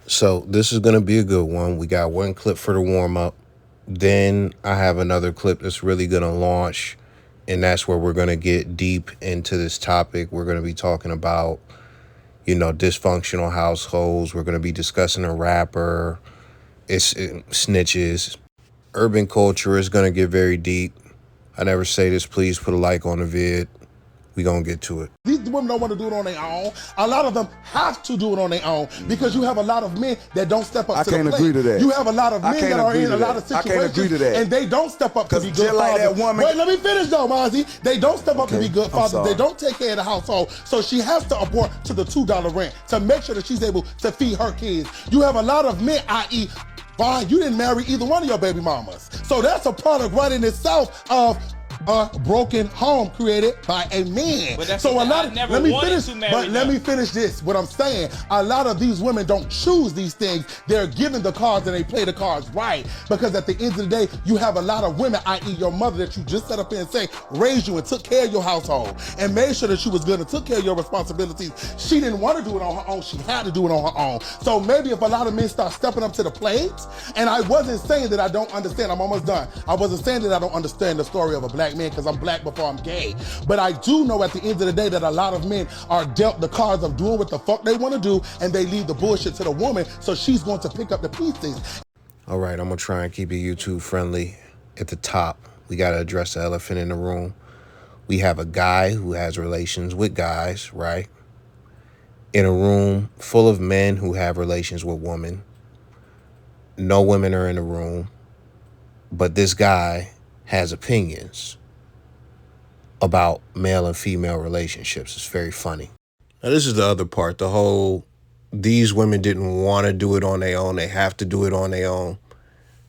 So this is gonna be a good one. We got one clip for the warm up. Then I have another clip that's really gonna launch, and that's where we're gonna get deep into this topic. We're gonna be talking about, dysfunctional households. We're gonna be discussing a rapper. Snitches. Urban culture is gonna get very deep. I never say this. Please put a like on the vid. We gonna get to it. These women don't want to do it on their own. A lot of them have to do it on their own because you have a lot of men that don't step up to the plate. I can't agree to that. You have a lot of men that are in a lot of I can't agree situations to that. and they don't step up to be good just like fathers. that woman- Wait, let me finish though, Mozzie. They don't step up to be good fathers. sorry. They don't take care of the household. So she has to abort to the $2 rent to make sure that she's able to feed her kids. You have a lot of men, i.e., Vaughn, you didn't marry either one of your baby mamas. So that's a product right in itself of a broken home created by a man. But that's So a what lot I of, never let me wanted finish, to marry but let them. me finish this. What I'm saying, a lot of these women don't choose these things. They're given the cards and they play the cards right. Because at the end of the day, you have a lot of women, i.e. your mother that you just set up here and say, raised you and took care of your household and made sure that she was good and took care of your responsibilities. She didn't want to do it on her own. She had to do it on her own. So maybe if a lot of men start stepping up to the plate, and I wasn't saying that I don't understand, I'm almost done. I wasn't saying that I don't understand the story of a black man because I'm black before I'm gay. But I do know at the end of the day that a lot of men are dealt the cards of doing what the fuck they want to do and they leave the bullshit to the woman, so she's going to pick up the pieces. All right, I'm gonna try and keep it YouTube friendly. At the top, we gotta address the elephant in the room. We have a guy who has relations with guys, right? In a room full of men who have relations with women. No women are in the room, but this guy has opinions about male and female relationships. It's very funny. Now, this is the other part. The whole, these women didn't want to do it on their own. They have to do it on their own.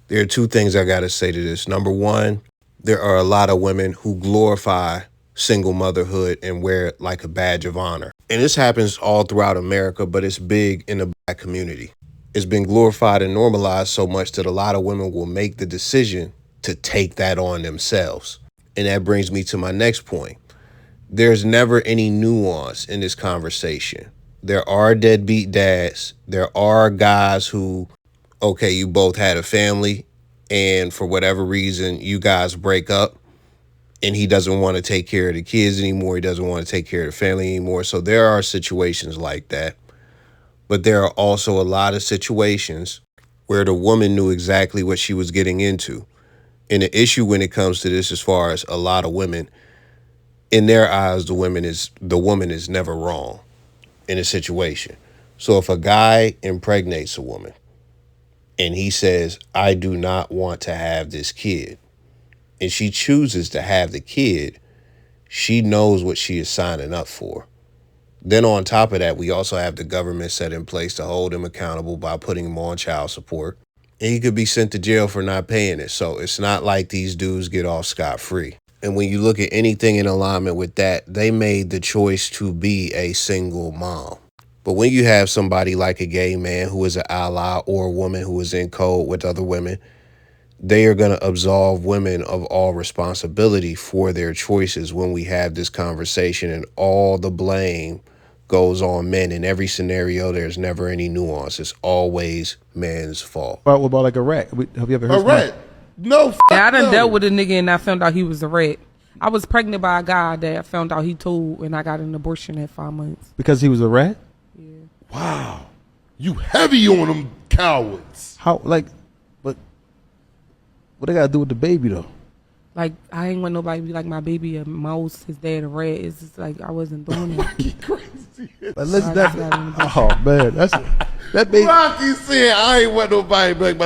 There are two things I got to say to this. Number one, there are a lot of women who glorify single motherhood and wear it like a badge of honor. And this happens all throughout America, but it's big in the black community. It's been glorified and normalized so much that a lot of women will make the decision to take that on themselves. And that brings me to my next point. There's never any nuance in this conversation. There are deadbeat dads. There are guys who, okay, you both had a family and for whatever reason, you guys break up and he doesn't want to take care of the kids anymore. He doesn't want to take care of the family anymore. So there are situations like that. But there are also a lot of situations where the woman knew exactly what she was getting into. And the issue when it comes to this, as far as a lot of women, in their eyes, the woman is never wrong in a situation. So if a guy impregnates a woman and he says, I do not want to have this kid, and she chooses to have the kid, she knows what she is signing up for. Then on top of that, we also have the government set in place to hold him accountable by putting him on child support. And he could be sent to jail for not paying it. So it's not like these dudes get off scot-free. And when you look at anything in alignment with that, they made the choice to be a single mom. But when you have somebody like a gay man who is an ally or a woman who is in code with other women, they are going to absolve women of all responsibility for their choices when we have this conversation, and all the blame goes on men. In every scenario, there's never any nuance. It's always men's fault. What about like a rat? Have you ever heard A rat? No, Yeah, I done no. dealt with a nigga and I found out he was a rat. I was pregnant by a guy that I found out he told, and I got an abortion at 5 months. because he was a rat? Wow. You heavy on them cowards. How like, but what they got to do with the baby though? Like, I ain't want nobody to be like my baby a mouse, his dad a rat. It's just like I wasn't doing it. Crazy. Like, listen, I that, just got an abortion. oh man, that baby. Rocky said, I ain't want nobody like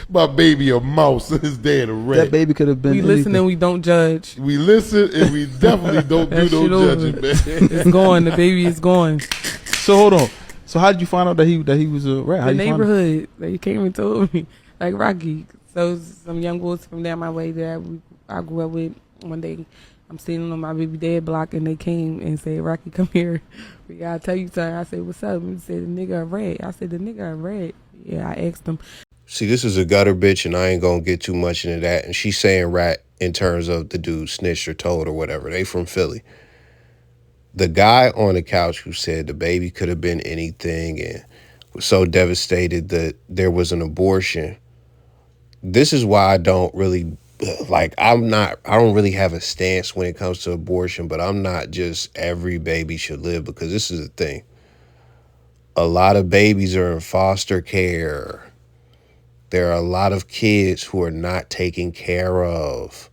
my baby a mouse and his dad a rat. That baby could have been. We listen and we don't judge. We listen and we definitely don't do That no shit over. judging, man. It's gone. The baby is gone. So hold on. So how did you find out that he was a rat? How The you find out? neighborhood, they came and told me, like Rocky. So some young boys from down my way that I grew up with. One day, I'm sitting on my baby dad block, and they came and said, "Rocky, come here. We gotta tell you something." I said, "What's up?" And he said, "The nigga a rat." I said, "The nigga a rat." Yeah, I asked him. See, this is a gutter bitch, and I ain't gonna get too much into that. And she's saying rat in terms of the dude snitched or told or whatever. They from Philly. The guy on the couch who said the baby could have been anything and was so devastated that there was an abortion. This is why I don't really I don't really have a stance when it comes to abortion, but I'm not just every baby should live, because this is the thing. A lot of babies are in foster care. There are a lot of kids who are not taken care of.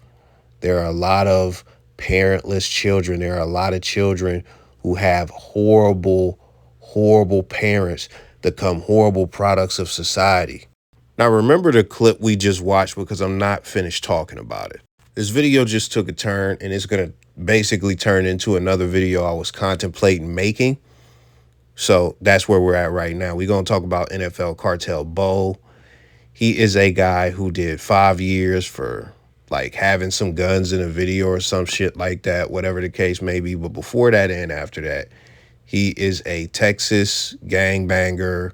There are a lot of parentless children. There are a lot of children who have horrible, horrible parents that become horrible products of society. Now, remember the clip we just watched, because I'm not finished talking about it. This video just took a turn, and it's going to basically turn into another video I was contemplating making. So that's where we're at right now. We're going to talk about NFL cartel Bo. He is a guy who did 5 years for like having some guns in a video or some shit like that, whatever the case may be. But before that and after that, he is a Texas gangbanger,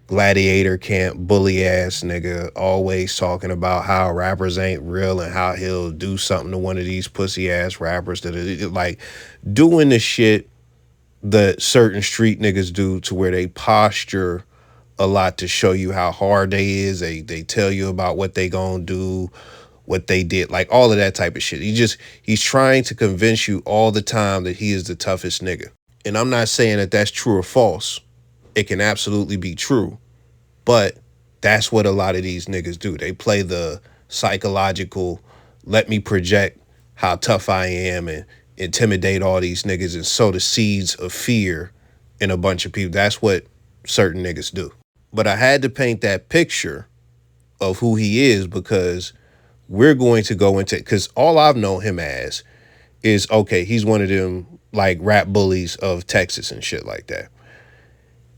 gladiator camp, bully ass nigga, always talking about how rappers ain't real and how he'll do something to one of these pussy ass rappers that are like doing the shit that certain street niggas do, to where they posture a lot to show you how hard they is. They tell you about what they gonna do, what they did, like all of that type of shit. He's trying to convince you all the time that he is the toughest nigga. And I'm not saying that that's true or false. It can absolutely be true. But that's what a lot of these niggas do. They play the psychological, let me project how tough I am and intimidate all these niggas and sow the seeds of fear in a bunch of people. That's what certain niggas do. But I had to paint that picture of who he is, because we're going to go into, because all I've known him as is, okay, he's one of them like rap bullies of Texas and shit like that.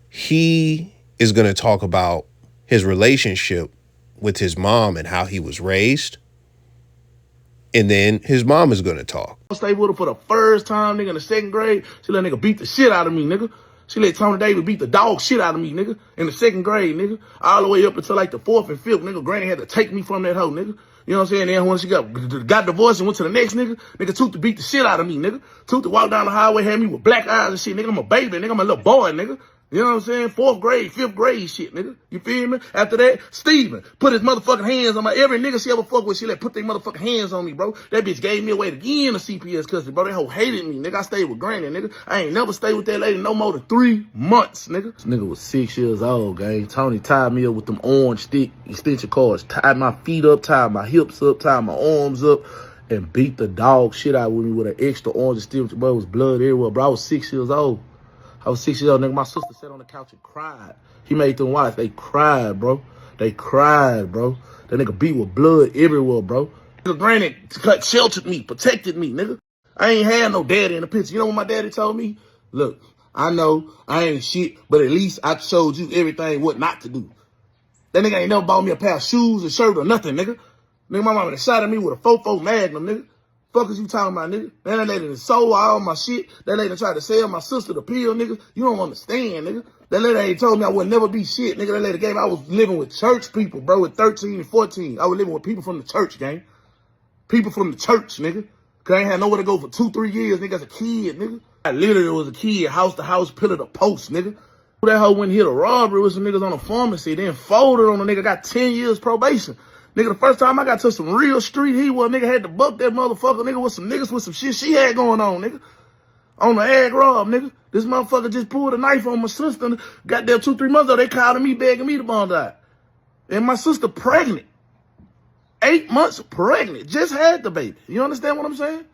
He is going to talk about his relationship with his mom and how he was raised. And then his mom is going to talk. I stayed with her for the first time, nigga, in the 2nd grade. She let nigga beat the shit out of me, nigga. She let Tony Davis beat the dog shit out of me, nigga, in the 2nd grade, nigga. All the way up until like the 4th and 5th, nigga. Granny had to take me from that hoe, nigga. You know what I'm saying? Then when she got divorced and went to the next nigga, Toot to beat the shit out of me, nigga. Toot to walk down the highway, had me with black eyes and shit, nigga. I'm a baby, nigga. I'm a little boy, nigga. You know what I'm saying? 4th grade, 5th grade shit, nigga. You feel me? After that, Steven put his motherfucking hands on my, every nigga she ever fuck with, she let put their motherfucking hands on me, bro. That bitch gave me away again to CPS custody, bro. That hoe hated me, nigga. I stayed with Granny, nigga. I ain't never stayed with that lady no more than 3 months, nigga. This nigga was 6 years old, gang. Tony tied me up with them orange stick extension cords, tied my feet up, tied my hips up, tied my arms up, and beat the dog shit out with me with an extra orange stick, bro. It was blood everywhere, bro. I was 6 years old. I was 6 years old, nigga. My sister sat on the couch and cried. He made them watch. They cried, bro. They cried, bro. That nigga beat with blood everywhere, bro. Nigga Granny sheltered me, protected me, nigga. I ain't had no daddy in the picture. You know what my daddy told me? Look, I know I ain't shit, but at least I showed you everything what not to do. That nigga ain't never bought me a pair of shoes, a shirt, or nothing, nigga. Nigga, my mama shot at me with a 4.4 Magnum, nigga. Fuck is you talking about, nigga? Man, that lady sold all my shit. That lady tried to sell my sister the pill, nigga. You don't understand, nigga. That lady ain't told me I would never be shit, nigga. That lady gave me, I was living with church people, bro, at 13 and 14. I was living with people from the church, gang. People from the church, nigga. Cause I ain't had nowhere to go for 2-3 years, nigga, as a kid, nigga. I literally was a kid, house to house, pillar to post, nigga. That hoe went and hit a robbery with some niggas on a pharmacy, then folded on a nigga, got 10 years probation. Nigga, the first time I got to some real street heat, where nigga had to buck that motherfucker, nigga, with some niggas with some shit she had going on, nigga. On the ag rob, nigga. This motherfucker just pulled a knife on my sister. Got there 2-3 months ago, they called me begging me to bond out. And my sister pregnant. 8 months pregnant. Just had the baby. You understand what I'm saying?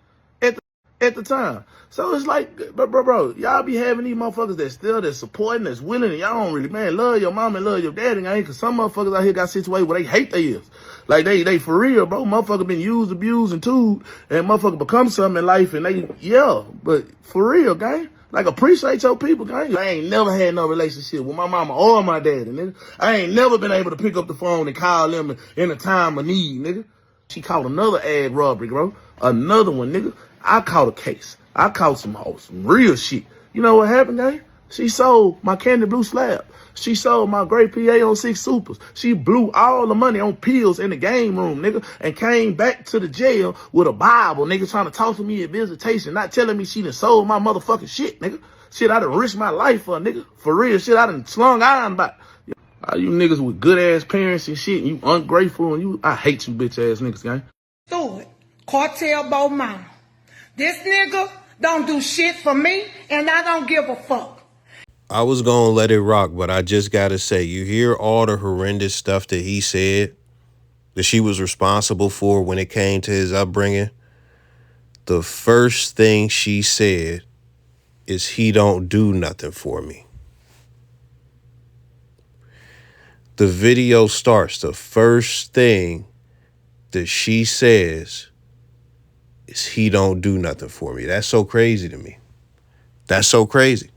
At the time. So it's like, bro, y'all be having these motherfuckers that's supporting, that's willing, and y'all don't really, man, love your mom and love your daddy, ain't? Cause some motherfuckers out here got situated where they hate theirs. Like they for real, bro. Motherfucker been used, abused, and tooled, and motherfucker become something in life, and they, yeah, but for real, gang. Like, appreciate your people, gang. I ain't never had no relationship with my mama or my daddy, nigga. I ain't never been able to pick up the phone and call them in a time of need, nigga. She caught another ag robbery, bro. Another one, nigga. I caught a case. I caught some real shit. You know what happened, gang? She sold my candy blue slab. She sold my gray PA on 6 Supers. She blew all the money on pills in the game room, nigga, and came back to the jail with a Bible, nigga, trying to talk to me at visitation, not telling me she done sold my motherfucking shit, nigga. Shit, I done risked my life for, nigga. For real, shit, I done slung iron by. All you niggas with good ass parents and shit, and you ungrateful, and I hate you bitch ass niggas, gang. Do it. Cartel Bo Mama. This nigga don't do shit for me, and I don't give a fuck. I was gonna let it rock, but I just gotta say, you hear all the horrendous stuff that he said that she was responsible for when it came to his upbringing. The first thing she said is he don't do nothing for me. The video starts. The first thing that she says is he don't do nothing for me. That's so crazy to me. That's so crazy.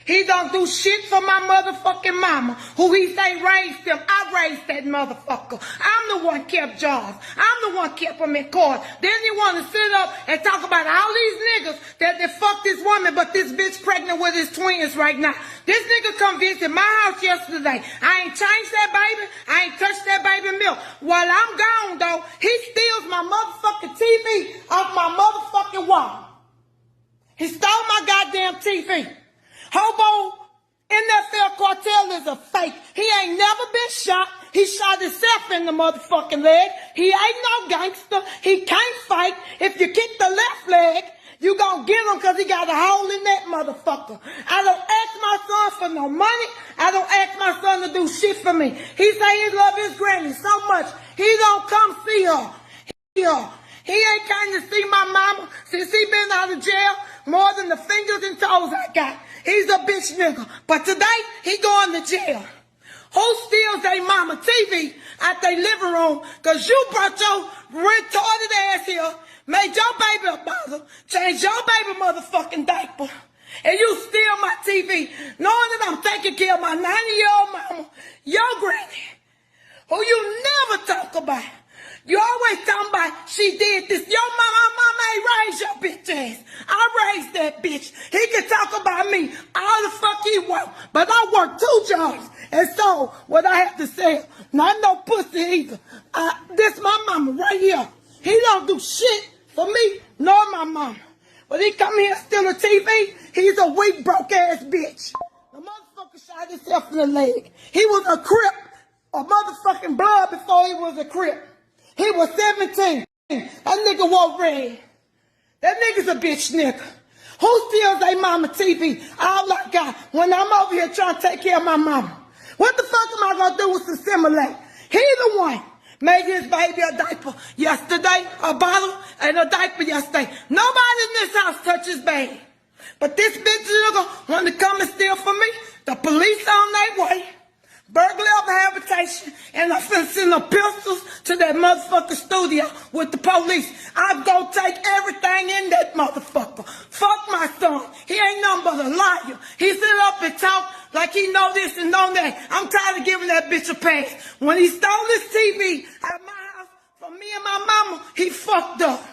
He don't do shit for my motherfucking mama, who he say raised him. I raised that motherfucker. I'm the one kept jobs. I'm the one kept him in court. Then he want to sit up and talk about all these niggas that fucked this woman, but this bitch pregnant with his twins right now. This nigga come visit my house yesterday. I ain't changed that baby. I ain't touched that baby milk. While I'm gone, though, he steals my motherfucking TV off my motherfucking wall. He stole my goddamn TV. Hobo NFL cartel is a fake. He ain't never been shot. He shot himself in the motherfucking leg. He ain't no gangster. He can't fight. If you kick the left leg, you gon' get him because he got a hole in that motherfucker. I don't ask my son for no money. I don't ask my son to do shit for me. He say he love his granny so much. He don't come see her. He ain't came to see my mama since he been out of jail more than the fingers and toes I got. He's a bitch nigga. But today, he going to jail. Who steals their mama TV out their living room? Because you brought your retarded ass here, made your baby a bother, changed your baby motherfucking diaper, and you steal my TV, knowing that I'm taking care of my 90-year-old mama, your granny, who you never talk about. You always talking about she did this. Your mama ain't raised your bitch ass. I raised that bitch. He can talk about me all the fuck he want. But I work 2 jobs. And so, what I have to say, not no pussy either. This my mama right here. He don't do shit for me, nor my mama. But he come here steal a TV, he's a weak, broke ass bitch. The motherfucker shot himself in the leg. He was a Crip, a motherfucking blood before he was a Crip. He was 17. That nigga wore red. That nigga's a bitch nigga. Who steals their mama TV? All I got when I'm over here trying to take care of my mama. What the fuck am I gonna do with assimilate? He the one made his baby a diaper yesterday, a bottle and a diaper yesterday. Nobody in this house touches baby. But this bitch nigga want to come and steal from me. The police on their way. Burglary of habitation, and I'm finna send the pistols to that motherfucker studio with the police. I'm gonna take everything in that motherfucker. Fuck my son. He ain't nothing but a liar. He sit up and talk like he know this and know that. I'm tired of giving that bitch a pass. When he stole this TV at my house from me and my mama, he fucked up.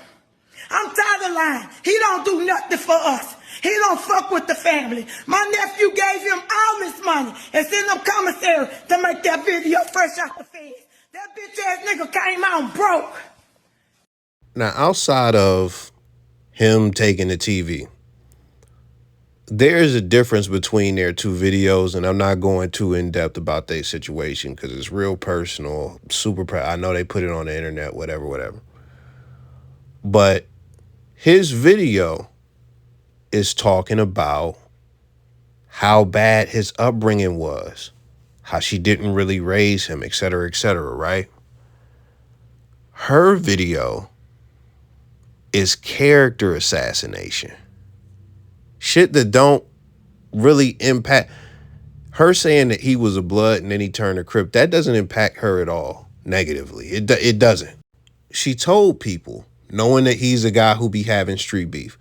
I'm tired of lying. He don't do nothing for us. He don't fuck with the family. My nephew gave him all this money and sent him commissary to make that video fresh out the feds. That bitch ass nigga came out broke. Now, outside of him taking the TV, there's a difference between their 2 videos, and I'm not going too in-depth about their situation because it's real personal, I know they put it on the internet, whatever. But his video is talking about how bad his upbringing was, how she didn't really raise him, et cetera, right? Her video is character assassination. Shit that don't really impact. Her saying that he was a blood and then he turned a Crip, that doesn't impact her at all negatively. It doesn't. She told people, knowing that he's a guy who be having street beef,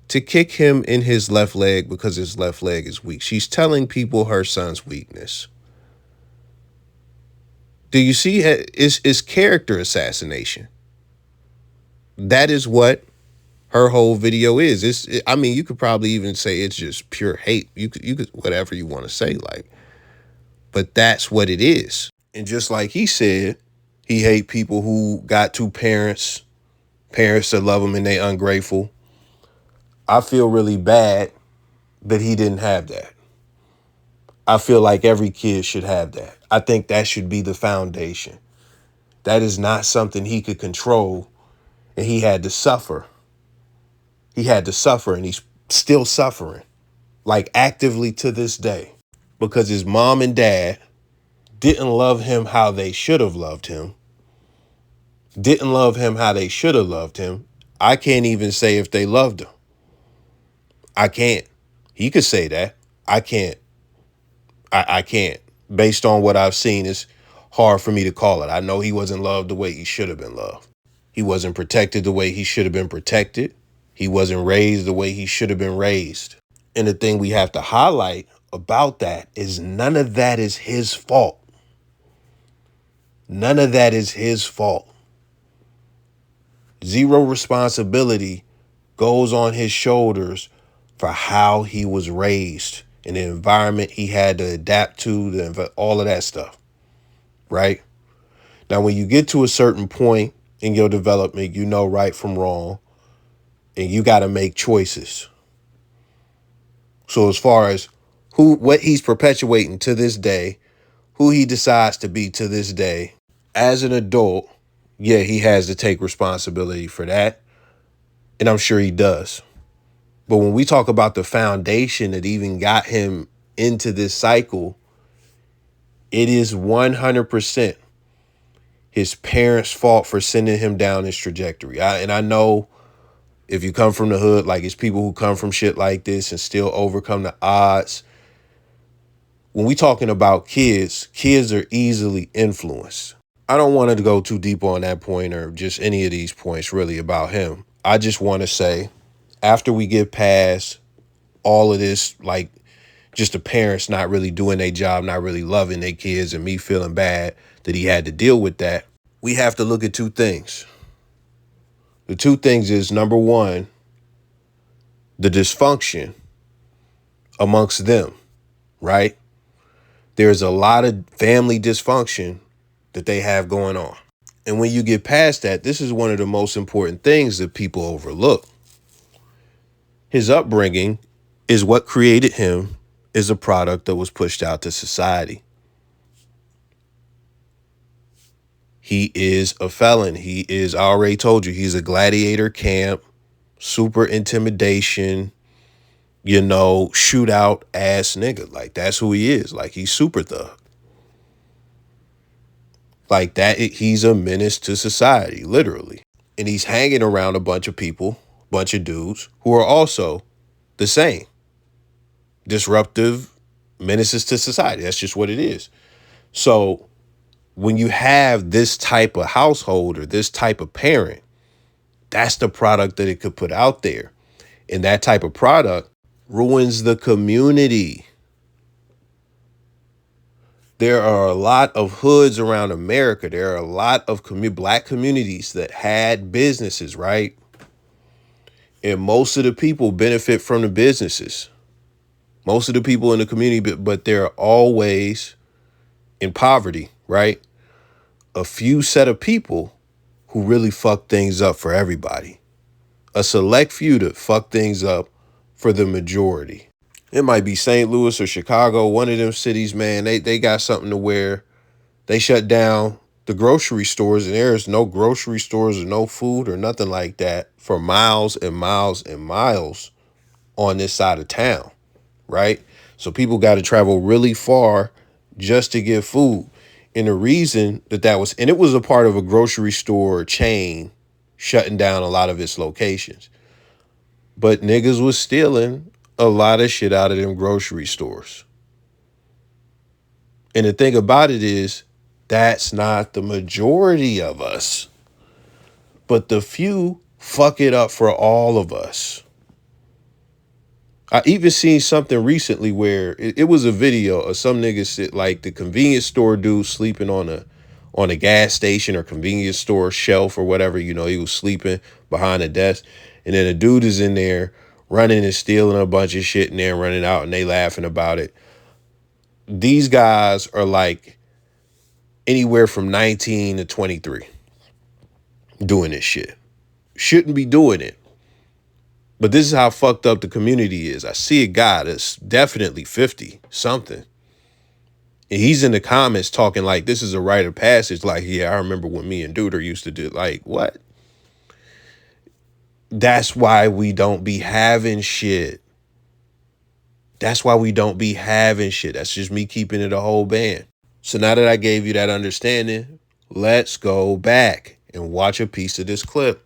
to kick him in his left leg because his left leg is weak. She's telling people her son's weakness. Do you see? It's character assassination. That is what her whole video is. I mean, you could probably even say it's just pure hate. You could whatever you want to say, like, but that's what it is. And just like he said, he hate people who got 2 parents that love them and they ungrateful. I feel really bad that he didn't have that. I feel like every kid should have that. I think that should be the foundation. That is not something he could control, and he had to suffer. He had to suffer, and he's still suffering, like actively to this day, because his mom and dad didn't love him how they should have loved him. Didn't love him how they should have loved him. I can't even say if they loved him. I can't. He could say that. I can't. I can't. Based on what I've seen, it's hard for me to call it. I know he wasn't loved the way he should have been loved. He wasn't protected the way he should have been protected. He wasn't raised the way he should have been raised. And the thing we have to highlight about that is none of that is his fault. None of that is his fault. Zero responsibility goes on his shoulders for how he was raised and the environment he had to adapt to, all of that stuff, right? Now, when you get to a certain point in your development, you know right from wrong, and you got to make choices. So as far as what he's perpetuating to this day, who he decides to be to this day, as an adult, yeah, he has to take responsibility for that. And I'm sure he does. But when we talk about the foundation that even got him into this cycle, it is 100% his parents' fault for sending him down this trajectory. And I know if you come from the hood, like it's people who come from shit like this and still overcome the odds. When we talking about kids are easily influenced. I don't want to go too deep on that point or just any of these points really about him. I just want to say, after we get past all of this, like just the parents not really doing their job, not really loving their kids, and me feeling bad that he had to deal with that, we have to look at two things. The two things is, number one, the dysfunction amongst them, right? There's a lot of family dysfunction that they have going on. And when you get past that, this is one of the most important things that people overlook. His upbringing is what created him, is a product that was pushed out to society. He is a felon. He is, I already told you, he's a gladiator camp, super intimidation, shootout ass nigga. Like, that's who he is. Like, he's super thug. Like that, he's a menace to society, literally. And he's hanging around a bunch of people, bunch of dudes who are also the same. Disruptive menaces to society. That's just what it is. So when you have this type of household or this type of parent, that's the product that it could put out there. And that type of product ruins the community. There are a lot of hoods around America. There are a lot of black communities that had businesses, right? And most of the people benefit from the businesses. Most of the people in the community, but they're always in poverty, right? A few set of people who really fuck things up for everybody. A select few that fuck things up for the majority. It might be St. Louis or Chicago, one of them cities, man. They got something to where they shut down the grocery stores, and there's no grocery stores or no food or nothing like that for miles and miles and miles on this side of town, right? So people got to travel really far just to get food. And the reason that was, and it was a part of a grocery store chain shutting down a lot of its locations. But niggas was stealing a lot of shit out of them grocery stores. And the thing about it is, that's not the majority of us. But the few fuck it up for all of us. I even seen something recently where it was a video of some niggas sit like the convenience store dude sleeping on a gas station or convenience store shelf or whatever. He was sleeping behind a desk. And then a dude is in there running and stealing a bunch of shit in there and running out, and they laughing about it. These guys are like anywhere from 19 to 23 doing this shit. Shouldn't be doing it. But this is how fucked up the community is. I see a guy that's definitely 50 something. And he's in the comments talking like this is a rite of passage. Like, yeah, I remember when me and Duder used to do. Like, what? That's why we don't be having shit. That's why we don't be having shit. That's just me keeping it a whole band. So now that I gave you that understanding, let's go back and watch a piece of this clip.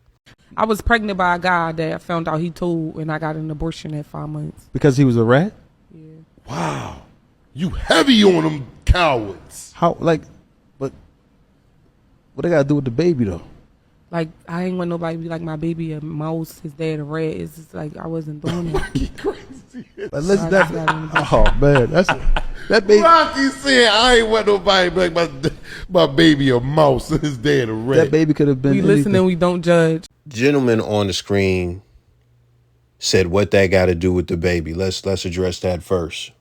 I was pregnant by a guy that I found out he told, and I got an abortion at 5 months. Because he was a rat? Yeah. Wow. You heavy on them cowards. How, like, but what they got to do with the baby, though? Like, I ain't want nobody to be like my baby a mouse, his dad a rat. It's just like I wasn't doing it. Crazy. Like, listen, I just got an abortion. oh, man. That baby. Rocky said, I ain't want nobody to be like my baby a mouse and his dad a rat. That baby could have been We listen and we don't judge. Gentleman on the screen said what that got to do with the baby. Let's address that first.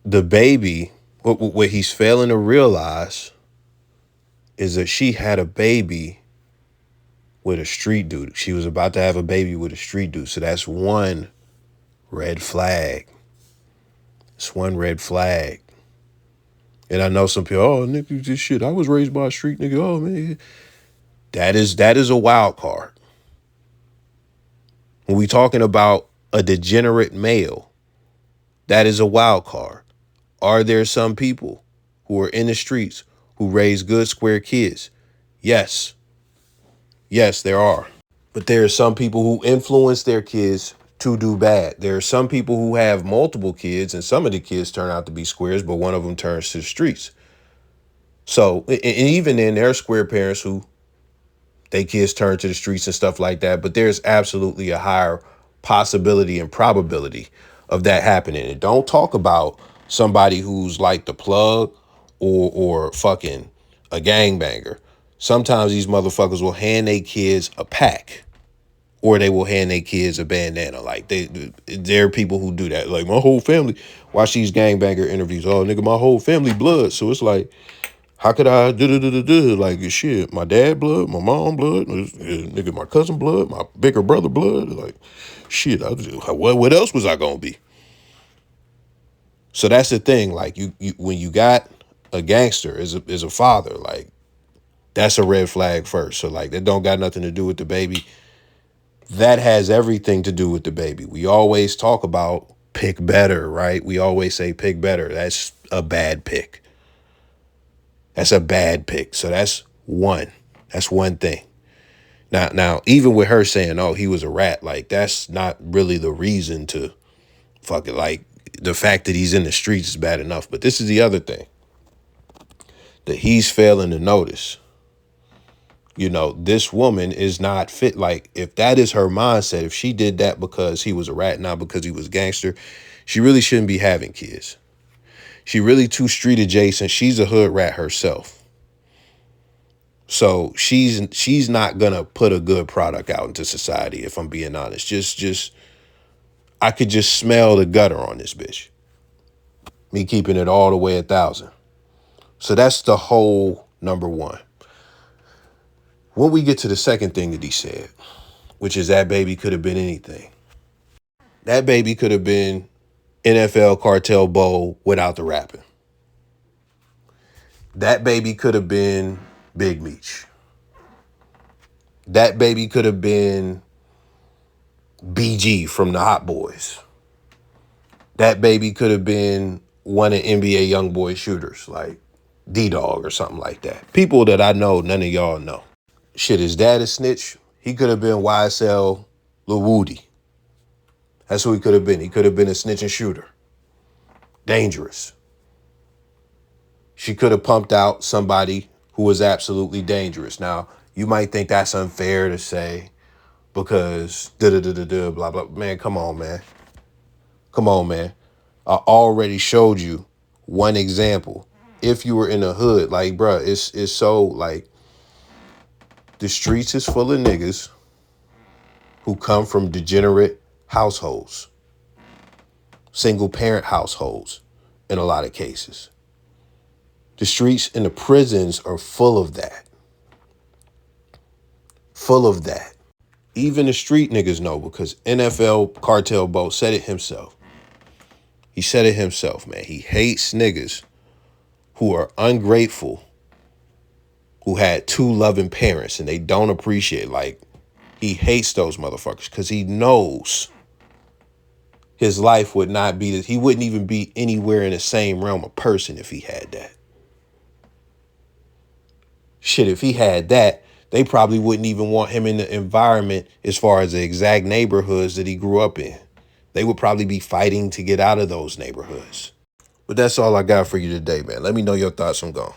The baby, what he's failing to realize is that she had a baby with a street dude. She was about to have a baby with a street dude. So that's one red flag. It's one red flag. And I know some people, oh, nigga, this shit, I was raised by a street nigga. Oh, man. That is a wild card. When we talking about a degenerate male, that is a wild card. Are there some people who are in the streets who raise good, square kids? Yes. Yes, there are. But there are some people who influence their kids to do bad. There are some people who have multiple kids, and some of the kids turn out to be squares, but one of them turns to the streets. So, and even then, there are square parents who they kids turn to the streets and stuff like that. But there's absolutely a higher possibility and probability of that happening. And don't talk about somebody who's like the plug or fucking a gangbanger. Sometimes these motherfuckers will hand their kids a pack, or they will hand their kids a bandana. Like there are people who do that. Like my whole family. Watch these gangbanger interviews. Oh, nigga, my whole family blood. So it's like, how could I do like shit? My dad blood, my mom blood, nigga, my cousin blood, my bigger brother blood. Like shit. What else was I gonna be? So that's the thing. Like you when you got a gangster as a father, like that's a red flag first. So like that don't got nothing to do with the baby. That has everything to do with the baby. We always talk about pick better, right? We always say pick better. That's a bad pick. That's a bad pick. So that's one. That's one thing. Now, even with her saying, oh, he was a rat, like that's not really the reason to fuck it. Like the fact that he's in the streets is bad enough. But this is the other thing that he's failing to notice. You know, this woman is not fit. Like if that is her mindset, if she did that because he was a rat, not because he was a gangster, she really shouldn't be having kids. She really too street adjacent. She's a hood rat herself. So she's not gonna put a good product out into society, if I'm being honest. Just I could just smell the gutter on this bitch. Me keeping it all the way 1,000. So that's the whole number one. When we get to the second thing that he said, which is that baby could have been anything. That baby could have been NFL Cartel Bowl without the rapping. That baby could have been Big Meech. That baby could have been BG from the Hot Boys. That baby could have been one of NBA YoungBoy shooters, like D-Dog or something like that. People that I know, none of y'all know. Shit, his dad is snitch. He could have been YSL Lil Woody. That's who he could have been. He could have been a snitch and shooter. Dangerous. She could have pumped out somebody who was absolutely dangerous. Now, you might think that's unfair to say because blah, blah. Man, come on, man. Come on, man. I already showed you one example. If you were in the hood, like, bruh, it's so, like, the streets is full of niggas who come from degenerate households, single parent households in a lot of cases. The streets and the prisons are full of that. Full of that. Even the street niggas know, because NFL Cartel Bo said it himself. He said it himself, man. He hates niggas who are ungrateful, who had two loving parents and they don't appreciate. Like, he hates those motherfuckers because he knows his life would not be, he wouldn't even be anywhere in the same realm of person if he had that. Shit, if he had that, they probably wouldn't even want him in the environment as far as the exact neighborhoods that he grew up in. They would probably be fighting to get out of those neighborhoods. But that's all I got for you today, man. Let me know your thoughts. I'm gone.